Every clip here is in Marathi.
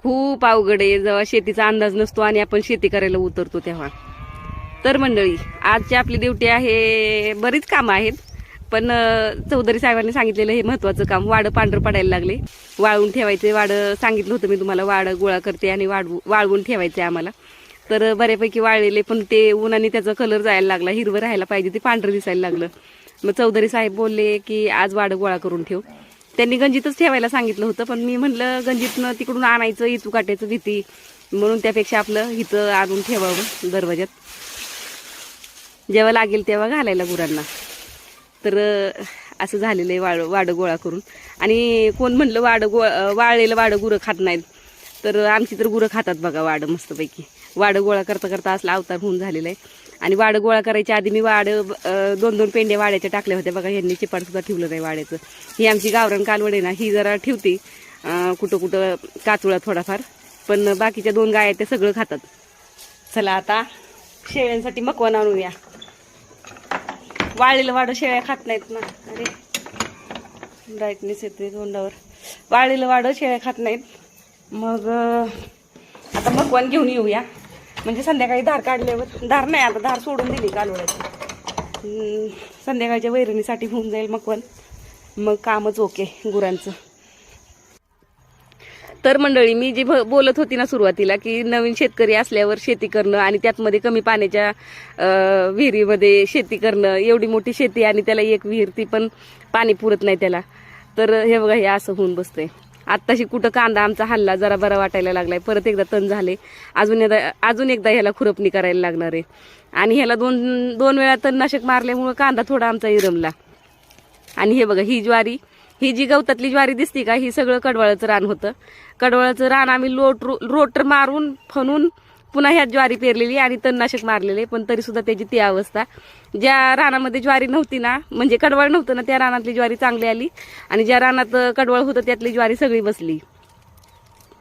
खूप अवघड आहे जेव्हा शेतीचा अंदाज नसतो आणि आपण शेती करायला उतरतो तेव्हा. तर मंडळी, आजची आपली ड्युटी आहे, बरीच कामं आहेत, पण चौधरी साहेबांनी सांगितलेलं हे महत्वाचं काम. वाडं पांढरं पडायला लागले, वाळवून ठेवायचे. वाडं सांगितलं होतं मी तुम्हाला, वाडं गोळा करते आणि वाळवून ठेवायचे आम्हाला. तर बऱ्यापैकी वाळलेले, पण ते उन्हाने त्याचा कलर जायला लागला, हिरवं राहायला पाहिजे, ते पांढरं दिसायला लागलं. मग चौधरी साहेब बोलले की आज वाडं गोळा करून ठेव. त्यांनी गंजीतच ठेवायला सांगितलं होतं, पण मी म्हणलं गंजीतनं तिकडून आणायचं, इतू काट्याचं भीती, म्हणून त्यापेक्षा आपलं इथं आणून ठेवावं दरवाज्यात, जेव्हा लागेल तेव्हा घालायला गुरांना. तर असं झालेलं आहे वाडं गोळा करून. आणि कोण म्हणलं वाळलेलं वाडं गुरं खात नाहीत, तर आमची तर गुरं खातात बघा वाडं मस्तपैकी. वाडं गोळा करता करता असला अवतार होऊन झालेला आहे. आणि वाडं गोळा करायच्या आधी मी दोन पेंड्या वाड्याच्या टाकल्या होत्या बघा. यांनी चिपाड सुद्धा ठेवलं नाही वाड्याचं. ही आमची गावरान कालवड आहे ना, ही जरा ठेवते कुठं कुठं काचुळा थोडाफार, पण बाकीच्या 2 गाय ते सगळं खातात. चला आता शेळ्यांसाठी मकवान आणूया. वाळलेलं वाडं शेळ्या खात नाहीत ना. अरे ब्राईटनेस येते तोंडावर. वाळलेलं वाडं शेळ्या खात नाहीत. मग आता मकवान घेऊन येऊया, म्हणजे संध्याकाळी धार काढल्यावर, धार नाही आता धार सोडून दिली कालवड्याची, संध्याकाळच्या वैरणीसाठी होऊन जाईल मकवान. मग कामच ओके गुरांचं. तर मंडळी, मी जी बोलत होती ना सुरुवातीला की नवीन शेतकरी असल्यावर शेती करणं आणि त्यातमध्ये कमी पाण्याच्या विहिरीमध्ये शेती करणं, एवढी मोठी शेती आणि त्याला एक विहीर, ती पण पाणी पुरत नाही त्याला. तर हे बघा, हे असं होऊन बसतंय. आत्ताशी कुठं कांदा आमचा हल्ला, जरा बरा वाटायला लागलाय. परत एकदा तण झाले, अजून एकदा ह्याला खुरपणी करायला लागणार आहे. आणि ह्याला दोन वेळा तणनाशक मारल्यामुळं कांदा थोडा आमचा इरमला. आणि हे बघा, ही ज्वारी, ही जी गवतातली ज्वारी दिसती का, ही सगळं कडवाळाचं रान होतं. कडवाळाचं रान आम्ही रोटर मारून फणून पुन्हा ह्यात ज्वारी पेरलेली आणि तणनाशक मारलेले, पण तरी सुद्धा त्याची ती अवस्था. ज्या रानामध्ये ज्वारी नव्हती ना, म्हणजे कडवळ नव्हतं ना, त्या रानातली ज्वारी चांगली आली, आणि ज्या रानात कडवळ होतं त्यातली ज्वारी सगळी बसली.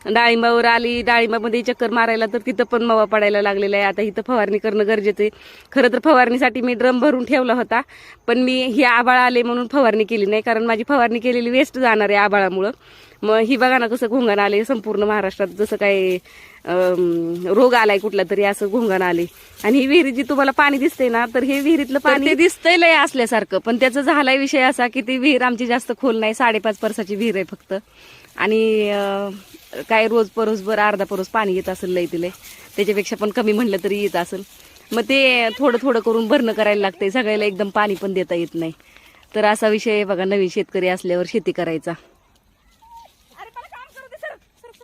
डाळिंबावर आली, डाळिंबामध्ये चक्कर मारायला, तर तिथं पण मवा पडायला लागलेला आहे. आता इथं फवारणी करणं गरजेचं आहे. खरं तर फवारणीसाठी मी ड्रम भरून ठेवला होता, पण मी ही आबाळ आले म्हणून फवारणी केली नाही, कारण माझी फवारणी केलेली वेस्ट जाणार आहे आबाळामुळं. मग ही बघा ना कसं घोंगाण आले संपूर्ण महाराष्ट्रात, जसं काय रोग आलाय कुठला तरी, असं घोंगाण आले. आणि ही विहिरी जी तुम्हाला पाणी दिसतंय ना, तर हे विहिरीतलं पाणी ते दिसतंय लय असल्यासारखं, पण त्याचा झालाय विषय असा की ती विहीर आमची जास्त खोल नाही, 5.5 परसाची विहीर आहे फक्त. आणि काय रोज परोसभर अर्धा परोस पाणी येत असेल लय तिले, त्याच्यापेक्षा पण कमी म्हणलं तरी येत असेल. मग ते थोडं थोडं करून भरणं करायला लागतंय, सगळ्याला एकदम पाणी पण देता येत नाही. तर असा विषय बघा नवीन शेतकरी असल्यावर शेती करायचा.